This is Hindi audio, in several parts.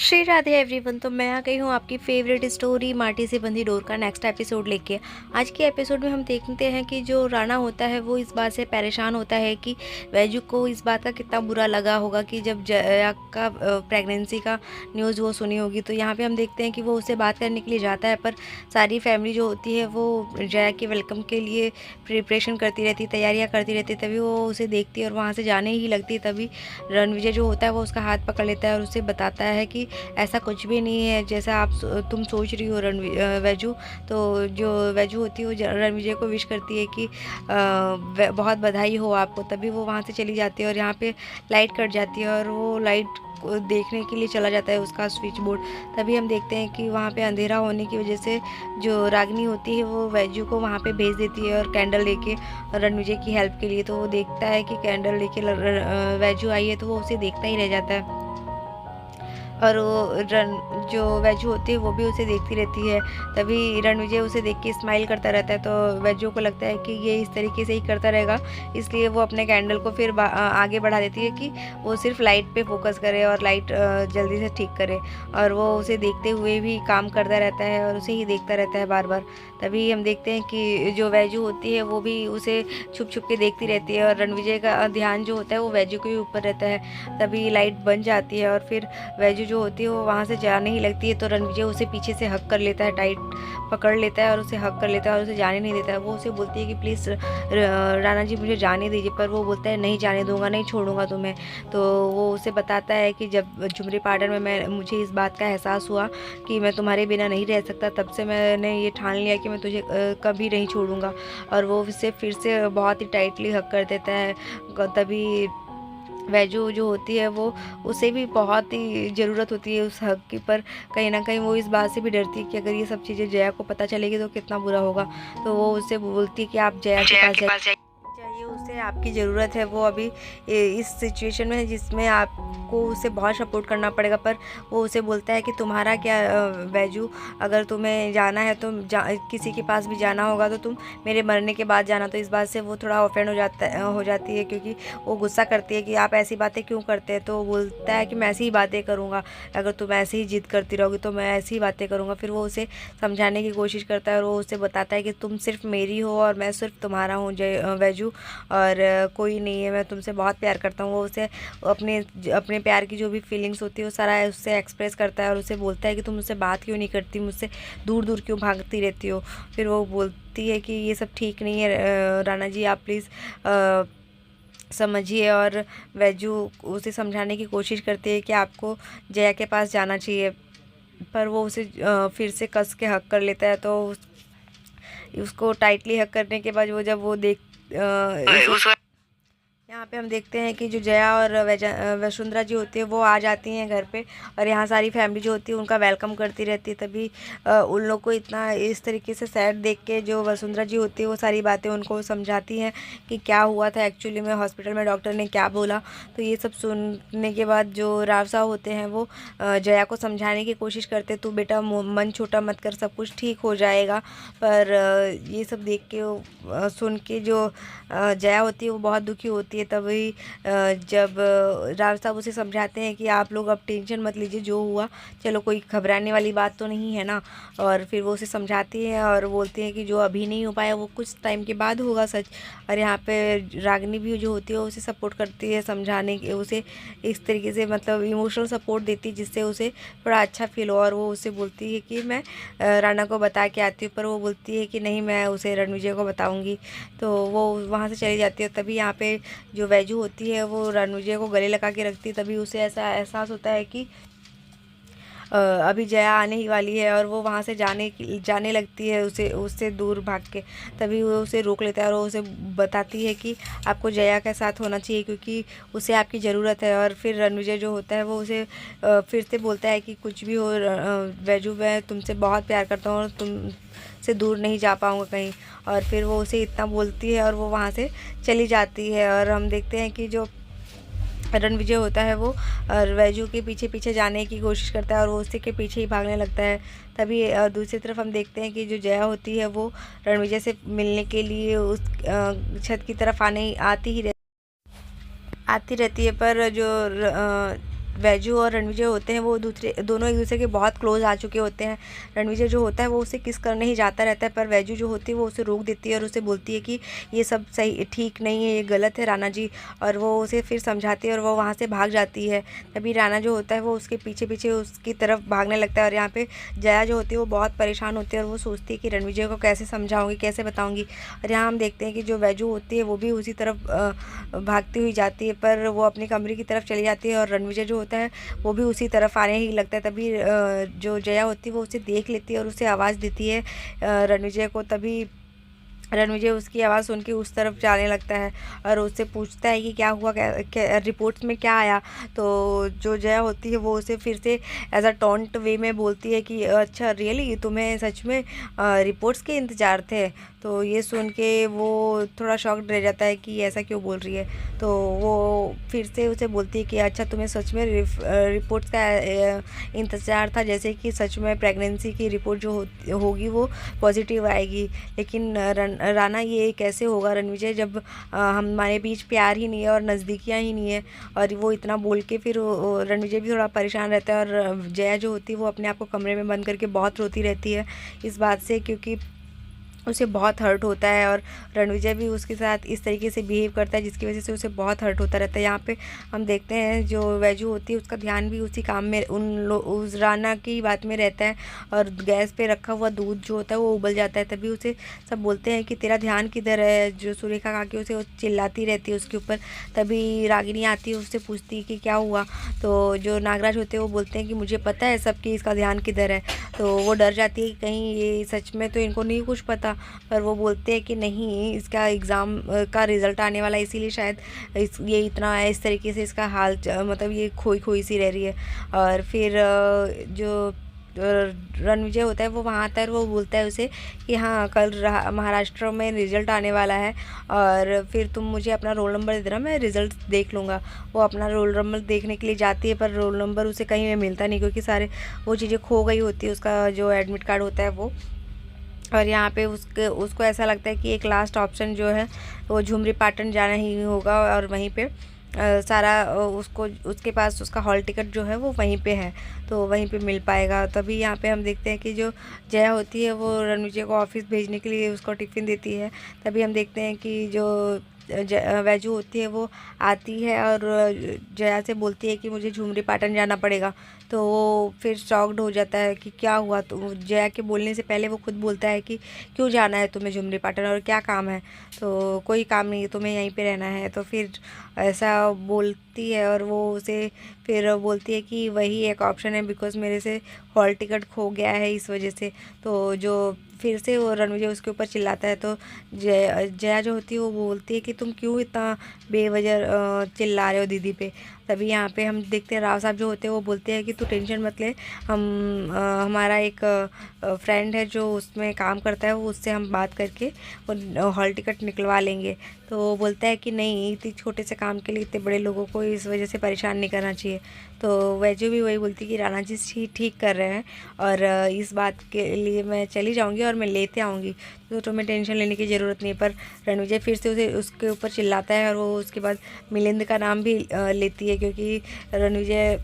श्री राधे एवरीवन। तो मैं आ गई हूँ आपकी फेवरेट स्टोरी माटी से बंधी डोर का नेक्स्ट एपिसोड लेके। आज के एपिसोड में हम देखते हैं कि जो राणा होता है वो इस बात से परेशान होता है कि वैजू को इस बात का कितना बुरा लगा होगा कि जब जया का प्रेगनेंसी का न्यूज़ वो सुनी होगी। तो यहाँ पे हम देखते हैं कि वो उससे बात करने के लिए जाता है, पर सारी फैमिली जो होती है वो जया के वेलकम के लिए प्रिपरेशन करती रहती, तैयारियाँ करती रहती। तभी वो उसे देखती है और वहाँ से जाने ही लगती। तभी रणविजय जो होता है वो उसका हाथ पकड़ लेता है और उसे बताता है कि ऐसा कुछ भी नहीं है जैसा तुम सोच रही हो वैजू। तो जो वैजू होती है वो रणविजय को विश करती है कि बहुत बधाई हो आपको। तभी वो वहाँ से चली जाती है और यहाँ पे लाइट कट जाती है और वो लाइट को देखने के लिए चला जाता है उसका स्विच बोर्ड। तभी हम देखते हैं कि वहाँ पे अंधेरा होने की वजह से जो रागिनी होती है वो वैजू को वहाँ पे भेज देती है और कैंडल लेके रणविजय की हेल्प के लिए। तो वो देखता है कि कैंडल लेके वैजू आई है, तो वो उसे देखता ही रह जाता है और वो जो वैजू होती है वो भी उसे देखती रहती है। तभी रणविजय उसे देख के स्माइल करता रहता है। तो वैजू को लगता है कि ये इस तरीके से ही करता रहेगा, इसलिए वो अपने कैंडल को फिर आगे बढ़ा देती है कि वो सिर्फ लाइट पे फोकस करे और लाइट जल्दी से ठीक करे। और वो उसे देखते हुए भी काम करता रहता है और उसे ही देखता रहता है बार बार। तभी हम देखते हैं कि जो वैजू होती है वो भी उसे छुप छुप के देखती रहती है और रणविजय का ध्यान जो होता है वो वैजू के ऊपर रहता है। तभी लाइट बन जाती है और फिर वैजू जो होती है वो वहाँ से जाने ही लगती है। तो रणविजय उसे पीछे से हक कर लेता है, टाइट पकड़ लेता है और उसे हक कर लेता है और उसे जाने नहीं देता है। वो उसे बोलती है कि प्लीज़ राणा जी मुझे जाने दीजिए, पर वो बोलता है नहीं जाने दूंगा, नहीं छोड़ूंगा तुम्हें। तो वो उसे बताता है कि जब झुमरी पार्टन में मुझे इस बात का एहसास हुआ कि मैं तुम्हारे बिना नहीं रह सकता, तब से मैंने ये ठान लिया कि मैं तुझे कभी नहीं छोड़ूंगा। और वो उसे फिर से बहुत ही टाइटली हक कर देता है। तभी वैजू जो होती है वो उसे भी बहुत ही ज़रूरत होती है उस हक की, पर कहीं ना कहीं वो इस बात से भी डरती है कि अगर ये सब चीज़ें जया को पता चलेगी तो कितना बुरा होगा। तो वो उससे बोलती है कि आप जया के पास जाइए, उसे आपकी ज़रूरत है। वो अभी इस सिचुएशन में है जिसमें आपको उसे बहुत सपोर्ट करना पड़ेगा। पर वो उसे बोलता है कि तुम्हारा क्या वैजू, अगर तुम्हें जाना है तो किसी के पास भी जाना होगा तो तुम मेरे मरने के बाद जाना। तो इस बात से वो थोड़ा ऑफेंड हो जाती है, क्योंकि वो गुस्सा करती है कि आप ऐसी बातें क्यों करते हैं। तो वो बोलता है कि मैं ऐसी ही बातें करूँगा, अगर तुम ऐसे ही जिद करती रहोगी तो मैं ऐसी ही बातें करूँगा। फिर वो उसे समझाने की कोशिश करता है और वो उसे बताता है कि तुम सिर्फ मेरी हो और मैं सिर्फ तुम्हारा हूँ वैजू, और कोई नहीं है, मैं तुमसे बहुत प्यार करता हूँ। वो उसे अपने अपने प्यार की जो भी फीलिंग्स होती है वो सारा उससे एक्सप्रेस करता है और उसे बोलता है कि तुम मुझसे बात क्यों नहीं करती, मुझसे दूर दूर क्यों भागती रहती हो। फिर वो बोलती है कि ये सब ठीक नहीं है राणा जी, आप प्लीज़ समझिए। और वैजू उसे समझाने की कोशिश करती है कि आपको जया के पास जाना चाहिए, पर वो उसे फिर से कस के हक कर लेता है। तो उसको टाइटली हक करने के बाद वो जब वो यहाँ पे हम देखते हैं कि जो जया और वसुंधरा जी होती है वो आ जाती हैं घर पे, और यहाँ सारी फैमिली जो होती है उनका वेलकम करती रहती है। तभी उन लोग को इतना इस तरीके से सैड देख के जो वसुंधरा जी होती है वो सारी बातें उनको समझाती हैं कि क्या हुआ था एक्चुअली में, हॉस्पिटल में डॉक्टर ने क्या बोला। तो ये सब सुनने के बाद जो राव साहब होते हैं वो जया को समझाने की कोशिश करते, तू बेटा मन छोटा मत कर, सब कुछ ठीक हो जाएगा। पर ये सब देख के सुन के जो जया होती है वो बहुत दुखी होती है। तभी जब राव साहब उसे समझाते हैं कि आप लोग अब टेंशन मत लीजिए, जो हुआ चलो कोई घबराने वाली बात तो नहीं है ना। और फिर वो उसे समझाती है और बोलती है कि जो अभी नहीं हो पाया वो कुछ टाइम के बाद होगा सच। और यहाँ पे रागिनी भी जो होती है उसे सपोर्ट करती है, समझाने के उसे इस तरीके से मतलब इमोशनल सपोर्ट देती है जिससे उसे थोड़ा अच्छा फील हो। और वो उसे बोलती है कि मैं राणा को बता के आती हूँ, पर वो बोलती है कि नहीं, मैं उसे रणविजय को बताऊँगी। तो वो वहाँ से चली जाती है। तभी यहाँ पे जो वैजू होती है वो रणविजय को गले लगा के रखती है। तभी उसे ऐसा एहसास होता है कि अभी जया आने ही वाली है, और वो वहाँ से जाने लगती है उसे उससे दूर भाग के। तभी वो उसे रोक लेता है और वो उसे बताती है कि आपको जया के साथ होना चाहिए क्योंकि उसे आपकी ज़रूरत है। और फिर रणविजय जो होता है वो उसे फिर से बोलता है कि कुछ भी हो वैजू, मैं तुमसे बहुत प्यार करता हूँ और तुम से दूर नहीं जा पाऊँगा कहीं। और फिर वो उसे इतना बोलती है और वो वहाँ से चली जाती है। और हम देखते हैं कि जो रणविजय होता है वो वैजू के पीछे पीछे जाने की कोशिश करता है और वो उसी के पीछे ही भागने लगता है। तभी दूसरी तरफ हम देखते हैं कि जो जया होती है वो रणविजय से मिलने के लिए उस छत की तरफ आती रहती है, पर जो वैजू और रणविजय होते हैं वो दोनों एक दूसरे के बहुत क्लोज आ चुके होते हैं। रणविजय जो होता है वो उसे किस करने ही जाता रहता है, पर वैजू जो होती है वो उसे रोक देती है और उसे बोलती है कि ये सब सही ठीक नहीं है, ये गलत है राणा जी। और वो उसे फिर समझाती है और वो वहाँ से भाग जाती है। तभी राणा जो होता है वो उसके पीछे पीछे उसकी तरफ भागने लगता है। और यहाँ पे जया जो होती है वो बहुत परेशान होती है और वो सोचती है कि रणविजय को कैसे समझाऊंगी, कैसे बताऊंगी। और यहाँ हम देखते हैं कि जो वैजू होती है वो भी उसी तरफ भागती हुई जाती है, पर वो अपने कमरे की तरफ चली जाती है और रणविजय जो होता है वो भी उसी तरफ आने ही लगता है। तभी जो जया होती है वो उसे देख लेती है और उसे आवाज़ देती है रणविजय को। तभी रणविजय उसकी आवाज़ सुन के उस तरफ जाने लगता है और उससे पूछता है कि क्या हुआ, क्या रिपोर्ट्स में क्या आया। तो जो जया होती है वो उसे फिर से एज अ टॉन्ट वे में बोलती है कि अच्छा रियली तुम्हें सच में रिपोर्ट्स के इंतज़ार थे। तो ये सुन के वो थोड़ा शॉक्ड रह जाता है कि ऐसा क्यों बोल रही है। तो वो फिर से उसे बोलती है कि अच्छा तुम्हें सच में रिपोर्ट्स का इंतज़ार था, जैसे कि सच में प्रेगनेंसी की रिपोर्ट जो होगी वो पॉजिटिव आएगी। लेकिन राणा ये कैसे होगा रणविजय, जब हमारे बीच प्यार ही नहीं है और नज़दीकियाँ ही नहीं है। और वो इतना बोल के फिर रणविजय भी थोड़ा परेशान रहता है और जया जो होती है वो अपने आप को कमरे में बंद करके बहुत रोती रहती है इस बात से, क्योंकि उसे बहुत हर्ट होता है। और रणविजय भी उसके साथ इस तरीके से बिहेव करता है जिसकी वजह से उसे बहुत हर्ट होता रहता है। यहाँ पे हम देखते हैं जो वैजू होती है उसका ध्यान भी उसी काम में उस राणा की बात में रहता है। और गैस पे रखा हुआ दूध जो होता है वो उबल जाता है। तभी उसे सब बोलते हैं कि तेरा ध्यान किधर है, जो सुरेखा काकी उसे वो चिल्लाती रहती है उसके ऊपर। तभी रागिनी आती है, उससे पूछती है कि क्या हुआ। तो जो नागराज होते हैं वो बोलते हैं कि मुझे पता है सबकी इसका ध्यान किधर है। तो वो डर जाती है कि कहीं ये सच में तो इनको नहीं कुछ पता। पर वो बोलते हैं कि नहीं, इसका एग्ज़ाम का रिज़ल्ट आने वाला है, इसीलिए शायद ये इतना है, इस तरीके से इसका हाल मतलब ये खोई खोई सी रह रही है। और फिर जो रणविजय होता है वो वहाँ आता है और वो बोलता है उसे कि हाँ कल महाराष्ट्र में रिज़ल्ट आने वाला है और फिर तुम मुझे अपना रोल नंबर दे देना, मैं रिज़ल्ट देख लूँगा। वो अपना रोल नंबर देखने के लिए जाती है पर रोल नंबर उसे कहीं में मिलता नहीं, क्योंकि सारे वो चीज़ें खो गई होती है, उसका जो एडमिट कार्ड होता है वो। और यहाँ पे उसको ऐसा लगता है कि एक लास्ट ऑप्शन जो है वो झुमरी पाटन जाना ही होगा और वहीं पे सारा उसको उसके पास उसका हॉल टिकट जो है वो वहीं पे है, तो वहीं पे मिल पाएगा। तभी यहाँ पे हम देखते हैं कि जो जया होती है वो रणविजय को ऑफिस भेजने के लिए उसको टिफ़िन देती है। तभी हम देखते हैं कि जो वैजू होती है वो आती है और जया से बोलती है कि मुझे झुमरी पाटन जाना पड़ेगा। तो वो फिर शॉक्ड हो जाता है कि क्या हुआ। तो जया के बोलने से पहले वो खुद बोलता है कि क्यों जाना है तुम्हें झुमरी पाटन और क्या काम है। तो कोई काम नहीं है, तुम्हें यहीं पे रहना है। तो फिर ऐसा बोलती है और वो उसे फिर बोलती है कि वही एक ऑप्शन है, बिकॉज़ मेरे से हॉल टिकट खो गया है इस वजह से। तो जो फिर से वो रणविजय उसके ऊपर चिल्लाता है। तो जया जो होती है वो बोलती है कि तुम क्यों इतना बेवजह चिल्ला रहे हो दीदी पे। तभी यहाँ पे हम देखते हैं राव साहब जो होते हैं वो बोलते हैं कि तू टेंशन मत ले, हम हमारा एक फ्रेंड है जो उसमें काम करता है, वो उससे हम बात करके वो हॉल टिकट निकलवा लेंगे। तो वो बोलता है कि नहीं, इतने छोटे से काम के लिए इतने बड़े लोगों को इस वजह से परेशान नहीं करना चाहिए। तो वैजू भी वही बोलती कि राणा जी ठीक कर रहे हैं और इस बात के लिए मैं चली जाऊंगी और मैं लेते आऊँगी, तो तुम्हें टेंशन लेने की ज़रूरत नहीं है। पर रणविजय फिर से उसे उसके ऊपर चिल्लाता है और वो उसके बाद मिलिंद का नाम भी लेती है, क्योंकि रणविजय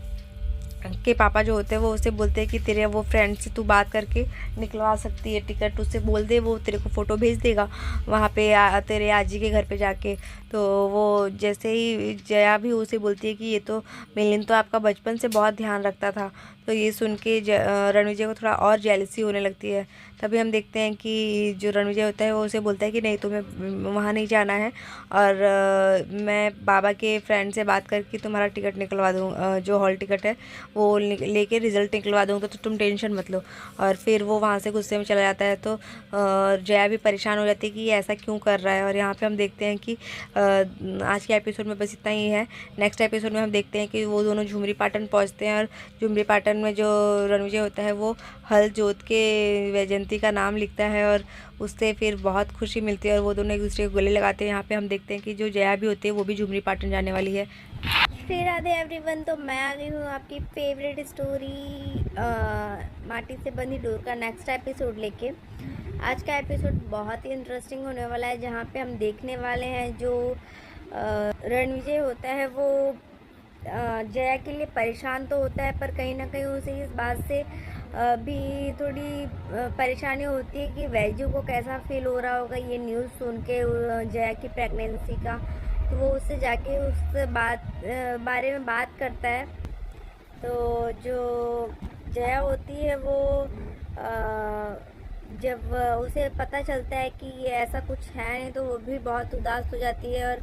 के पापा जो होते हैं वो उसे बोलते हैं कि तेरे वो फ्रेंड से तू बात करके निकलवा सकती है टिकट, उससे बोल दे, वो तेरे को फ़ोटो भेज देगा वहाँ पे तेरे आजी के घर पे जाके। तो वो जैसे ही जया भी उसे बोलती है कि ये तो मिलिंद तो आपका बचपन से बहुत ध्यान रखता था। तो ये सुन के रणविजय को थोड़ा और जेलसी होने लगती है। तभी हम देखते हैं कि जो रणविजय होता है वो उसे बोलता है कि नहीं, तुम्हें वहाँ नहीं जाना है और मैं बाबा के फ्रेंड से बात करके तुम्हारा टिकट निकलवा दूँ, जो हॉल टिकट है वो लेके रिज़ल्ट निकलवा दूँगा, तो तुम टेंशन मत लो। और फिर वो वहाँ से गुस्से में चला जाता है। तो जया भी परेशान हो जाती है कि ये ऐसा क्यों कर रहा है। और यहाँ पे हम देखते हैं कि आज के एपिसोड में बस इतना ही है। नेक्स्ट एपिसोड में हम देखते हैं कि वो दोनों झुमरी पाटन पहुँचते हैं और झुमरी पाटन में जो रणविजय होता है वो हल जोत के वैजयंती का नाम लिखता है और उससे फिर बहुत खुशी मिलती है और वो दोनों एक दूसरे को गले लगाते हैं। यहाँ पे हम देखते हैं कि जो जया भी होती है वो भी झुमरी पाटन जाने वाली है। फिर राधे एवरीवन, तो मैं आ गई हूँ आपकी फेवरेट स्टोरी माटी से बंधी डोर का नेक्स्ट एपिसोड लेके। आज का एपिसोड बहुत ही इंटरेस्टिंग होने वाला है, जहाँ पे हम देखने वाले हैं जो रणविजय होता है वो जया के लिए परेशान तो होता है, पर कहीं ना कहीं उसे इस बात से भी थोड़ी परेशानी होती है कि वैजू को कैसा फील हो रहा होगा ये न्यूज़ सुन के जया की प्रेगनेंसी का। तो वो उससे जाके उस बारे में बात करता है। तो जो जया होती है वो जब उसे पता चलता है कि ये ऐसा कुछ है नहीं, तो वो भी बहुत उदास हो जाती है और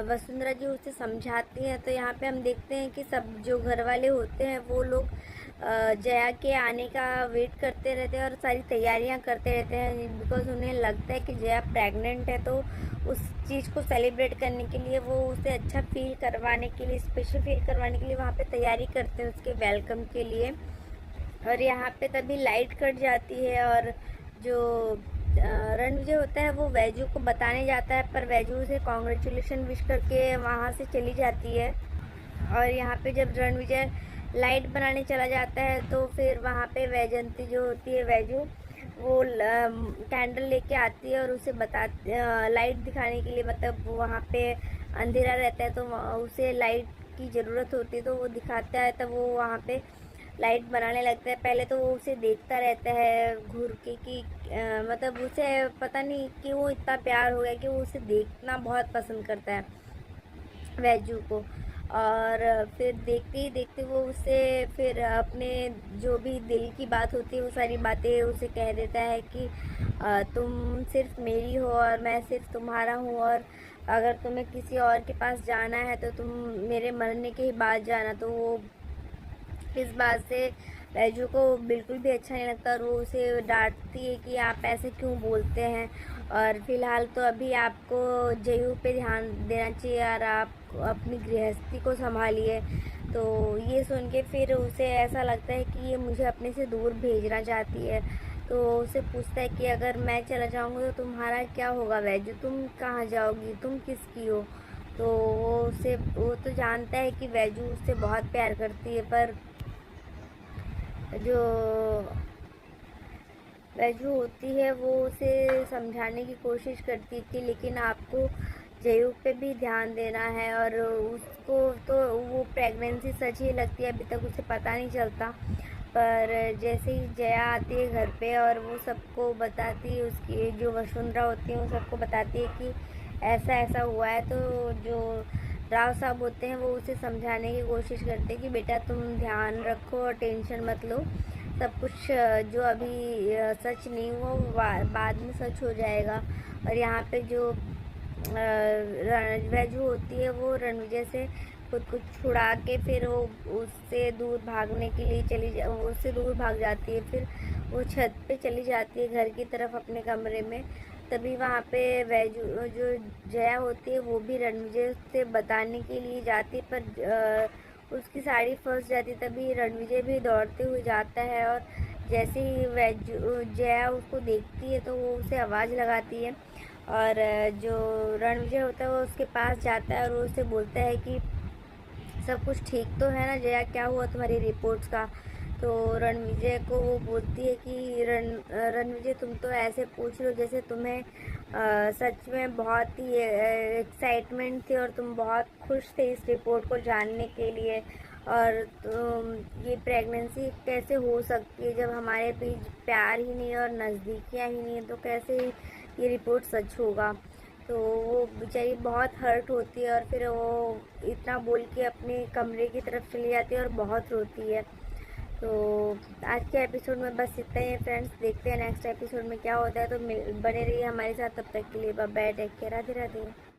वसुंधरा जी उसे समझाती हैं। तो यहाँ पे हम देखते हैं कि सब जो घर वाले होते हैं वो लोग जया के आने का वेट करते रहते हैं और सारी तैयारियां करते रहते हैं, बिकॉज उन्हें लगता है कि जया प्रेग्नेंट है। तो उस चीज़ को सेलिब्रेट करने के लिए वो उसे अच्छा फील करवाने के लिए, स्पेशल फील करवाने के लिए वहाँ पे तैयारी करते हैं उसके वेलकम के लिए। और यहाँ पे तभी लाइट कट जाती है और जो रणविजय होता है वो वैजू को बताने जाता है, पर वैजू उसे कॉन्ग्रेचुलेशन विश करके वहाँ से चली जाती है। और यहाँ पे जब रणविजय लाइट बनाने चला जाता है तो फिर वहाँ पे वैजंती जो होती है वैजू, वो कैंडल लेके आती है और उसे लाइट दिखाने के लिए, मतलब वहाँ पे अंधेरा रहता है तो उसे लाइट की ज़रूरत होती है, तो वो दिखाता है। तब वो वहाँ पे लाइट बनाने लगता है। पहले तो वो उसे देखता रहता है घूर के कि मतलब उसे पता नहीं कि वो इतना प्यार हो गया कि वो उसे देखना बहुत पसंद करता है वैजू को। और फिर देखते ही देखते वो उसे फिर अपने जो भी दिल की बात होती है वो सारी बातें उसे कह देता है कि तुम सिर्फ मेरी हो और मैं सिर्फ तुम्हारा हूँ, और अगर तुम्हें किसी और के पास जाना है तो तुम मेरे मरने के ही बाद जाना। तो वो इस बात से वैजू को बिल्कुल भी अच्छा नहीं लगता और वो उसे डांटती है कि आप ऐसे क्यों बोलते हैं, और फिलहाल तो अभी आपको जयू पे ध्यान देना चाहिए और आप अपनी गृहस्थी को संभालिए। तो ये सुन के फिर उसे ऐसा लगता है कि ये मुझे अपने से दूर भेजना चाहती है। तो उसे पूछता है कि अगर मैं चला जाऊँगा तो तुम्हारा क्या होगा वैजू, तुम कहाँ जाओगी, तुम किसकी हो। तो वो तो जानता है कि वैजू उससे बहुत प्यार करती है, पर जो वैजू होती है वो उसे समझाने की कोशिश करती थी, लेकिन आपको जयू पे भी ध्यान देना है। और उसको तो वो प्रेगनेंसी सच ही लगती है, अभी तक उसे पता नहीं चलता। पर जैसे ही जया आती है घर पे और वो सबको बताती है, उसकी जो वसुंधरा होती है वो सबको बताती है कि ऐसा ऐसा हुआ है, तो जो राव साहब होते हैं वो उसे समझाने की कोशिश करते हैं कि बेटा तुम ध्यान रखो और टेंशन मत लो, सब कुछ जो अभी सच नहीं हुआ वो बाद में सच हो जाएगा। और यहाँ पे जो वैजू होती है वो रणविजय से खुद को छुड़ा के फिर वो उससे दूर भागने के लिए उससे दूर भाग जाती है। फिर वो छत पे चली जाती है घर की तरफ अपने कमरे में। तभी वहाँ पे वैजू जो जया होती है वो भी रणविजय से बताने के लिए जाती है, पर उसकी साड़ी फंस जाती है। तभी रणविजय भी दौड़ते हुए जाता है और जैसे ही जया उसको देखती है तो वो उसे आवाज़ लगाती है और जो रणविजय होता है वो उसके पास जाता है और वो उसे बोलता है कि सब कुछ ठीक तो है ना जया, क्या हुआ तुम्हारी रिपोर्ट्स का। तो रणविजय को वो बोलती है कि रणविजय तुम तो ऐसे पूछ रहे हो जैसे तुम्हें सच में बहुत ही एक्साइटमेंट थी और तुम बहुत खुश थे इस रिपोर्ट को जानने के लिए, और ये प्रेगनेंसी कैसे हो सकती है जब हमारे बीच प्यार ही नहीं है और नज़दीकियाँ ही नहीं है, तो कैसे ये रिपोर्ट सच होगा। तो वो बेचारी बहुत हर्ट होती है और फिर वो इतना बोल के अपने कमरे की तरफ चली जाती है और बहुत रोती है। तो आज के एपिसोड में बस इतना ही है फ्रेंड्स, देखते हैं नेक्स्ट एपिसोड में क्या होता है। तो बने रहिए हमारे साथ, तब तक के लिए bye bye, take care, Radhe Radhe.